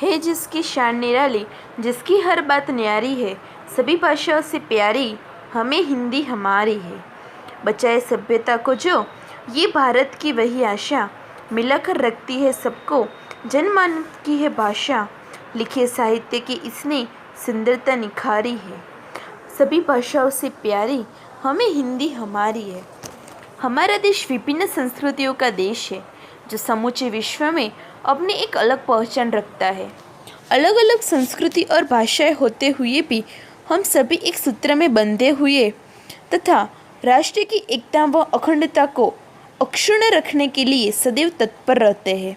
है जिसकी शान निराली, जिसकी हर बात न्यारी है, सभी भाषाओं से प्यारी हमें हिंदी हमारी है। बचाए सभ्यता को जो ये भारत की वही आशा, मिलाकर रखती है सबको जनमानस की है भाषा। लिखे साहित्य की इसने सुंदरता निखारी है, सभी भाषाओं से प्यारी हमें हिंदी हमारी है। हमारा देश विभिन्न संस्कृतियों का देश है, जो समूचे विश्व में अपनी एक अलग पहचान रखता है। अलग अलग संस्कृति और भाषाएं होते हुए भी हम सभी एक सूत्र में बंधे हुए तथा राष्ट्र की एकता व अखंडता को अक्षुण्ण रखने के लिए सदैव तत्पर रहते हैं।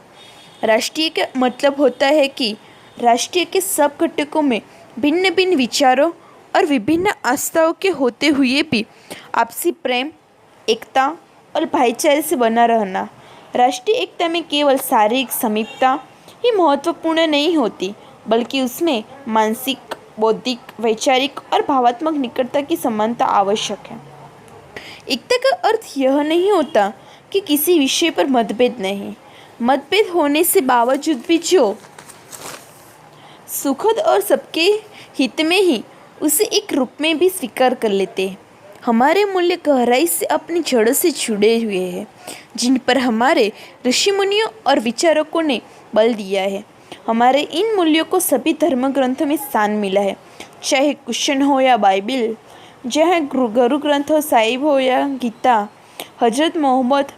राष्ट्रीय का मतलब होता है कि राष्ट्रीय के सब घटकों में भिन्न भिन्न विचारों और विभिन्न आस्थाओं के होते हुए भी आपसी प्रेम, एकता और भाईचारे से बना रहना। राष्ट्रीय एकता में केवल शारीरिक समीपता ही महत्वपूर्ण नहीं होती, बल्कि उसमें मानसिक, बौद्धिक, वैचारिक और भावात्मक निकटता की समानता आवश्यक है। एकता का अर्थ यह नहीं होता कि किसी विषय पर मतभेद नहीं, मतभेद होने से बावजूद भी जो सुखद और सबके हित में ही उसे एक रूप में भी स्वीकार कर लेते हैं। हमारे मूल्य गहराई से अपनी जड़ों से जुड़े हुए हैं, जिन पर हमारे ऋषि मुनियों और विचारकों ने बल दिया है। हमारे इन मूल्यों को सभी धर्म ग्रंथों में स्थान मिला है, चाहे कुरान हो या बाइबिल, चाहे गुरु ग्रंथ हो साहिब हो या गीता। हजरत मोहम्मद,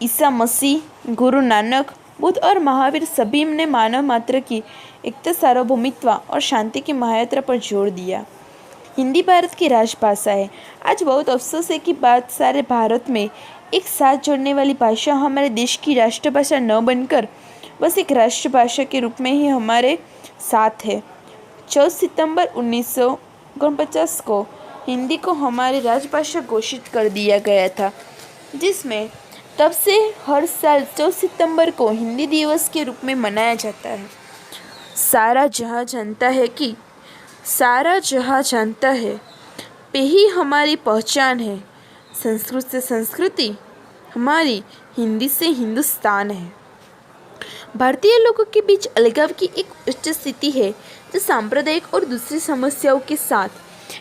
ईसा मसीह, गुरु नानक, बुद्ध और महावीर सभी ने मानव मात्र की एकता, सार्वभौमित्व और शांति की महायात्रा पर जोर दिया। हिंदी भारत की राजभाषा है। आज बहुत अफसोस है कि बात सारे भारत में एक साथ जोड़ने वाली भाषा हमारे देश की राष्ट्रभाषा न बनकर बस एक राष्ट्रभाषा के रूप में ही हमारे साथ है। 14 सितंबर 1949 को हिंदी को हमारी राजभाषा घोषित कर दिया गया था, जिसमें तब से हर साल 14 सितंबर को हिंदी दिवस के रूप में मनाया जाता है। सारा जहां जानता है पे ही हमारी पहचान है। संस्कृत से संस्कृति, हमारी हिंदी से हिंदुस्तान है। भारतीय लोगों के बीच अलगाव की एक उच्च स्थिति है, जो सांप्रदायिक और दूसरी समस्याओं के साथ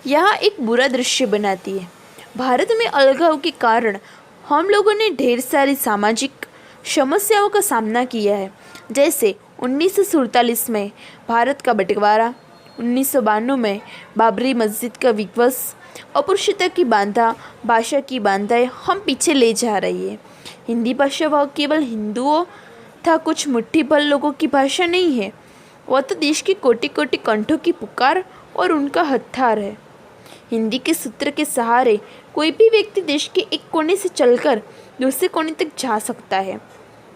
यहाँ एक बुरा दृश्य बनाती है। भारत में अलगाव के कारण हम लोगों ने ढेर सारी सामाजिक समस्याओं का सामना किया है, जैसे 1947 में भारत का बंटवारा, 1992 में बाबरी मस्जिद का विध्वंस, अस्पृश्यता की बाधा, भाषा की बाधाएं हम पीछे ले जा रही है। हिंदी भाषा वह केवल हिंदुओं था कुछ मुट्ठी भर लोगों की भाषा नहीं है, वह तो देश की कोटि कोटि कंठों की पुकार और उनका हथियार है। हिंदी के सूत्र के सहारे कोई भी व्यक्ति देश के एक कोने से चलकर दूसरे कोने तक जा सकता है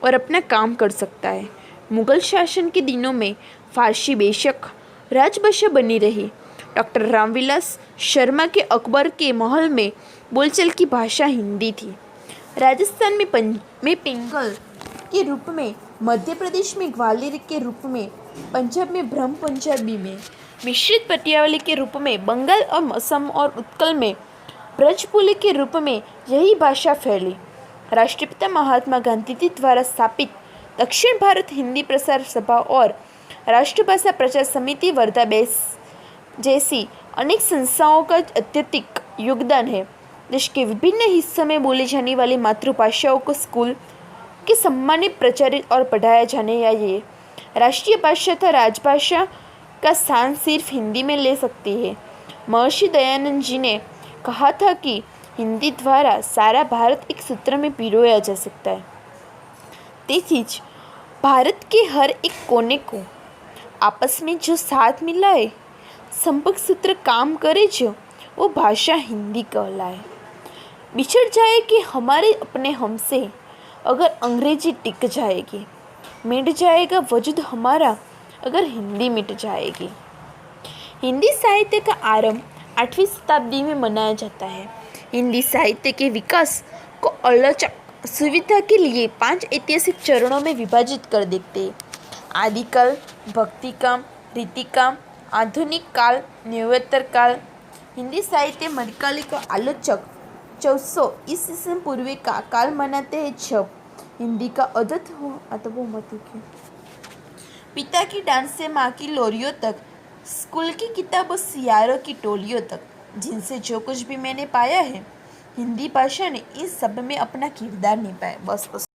और अपना काम कर सकता है। मुगल शासन के दिनों में फारसी बेशक राजभाषा बनी रही। डॉक्टर रामविलास शर्मा के अकबर के महल में बोलचाल की भाषा हिंदी थी। राजस्थान में पिंगल के रूप में, मध्य प्रदेश में ग्वालियर के रूप में, पंजाब में ब्रह्म पंजाबी में, मिश्रित पटियाली के रूप में, बंगाल और असम और उत्कल में ब्रजपुली के रूप में यही भाषा फैली। राष्ट्रपिता महात्मा गांधी जी द्वारा स्थापित दक्षिण भारत हिंदी प्रसार सभा और राष्ट्रभाषा प्रचार समिति वर्धा बेस जैसी अनेक संस्थाओं का अत्यधिक योगदान है। देश के विभिन्न हिस्सों में बोली जाने वाली मातृभाषाओं को स्कूल के सम्मानित, प्रचारित और पढ़ाया जाने या ये राष्ट्रीय भाषा तथा राजभाषा का स्थान सिर्फ हिंदी में ले सकती है। महर्षि दयानंद जी ने कहा था कि हिंदी द्वारा सारा भारत एक सूत्र में पिरोया जा सकता है। તેથી જ भारत के हर एक कोने को आपस में जो साथ मिलाए, संपर्क सूत्र काम करे, जो वो भाषा हिंदी कहलाए। बिछड़ जाए कि हमारे अपने हमसे, अगर अंग्रेजी टिक जाएगी, मिट जाएगा वजूद हमारा अगर हिंदी मिट जाएगी। हिंदी साहित्य का आरंभ 8वीं शताब्दी में मनाया जाता है। हिंदी साहित्य के विकास को अलचक सुविधा के लिए 5 ऐतिहासिक चरणों में विभाजित कर देते हैं। आदिकाल, भक्तिकाल, रीतिकाल, आधुनिक काल, नव्योत्तर काल। हिंदी साहित्य मध्यकालीन का आलोचक 1400 ईस्वी पूर्व का काल मनाते हैं, जब हिंदी का उदय हुआ। पिता की डांट से माँ की लोरियों तक, स्कूल की किताबों सियारों की टोलियों तक, जिनसे जो कुछ भी मैंने पाया है, हिंदी भाषा ने इस सब में अपना किरदार निभाया। बस बस।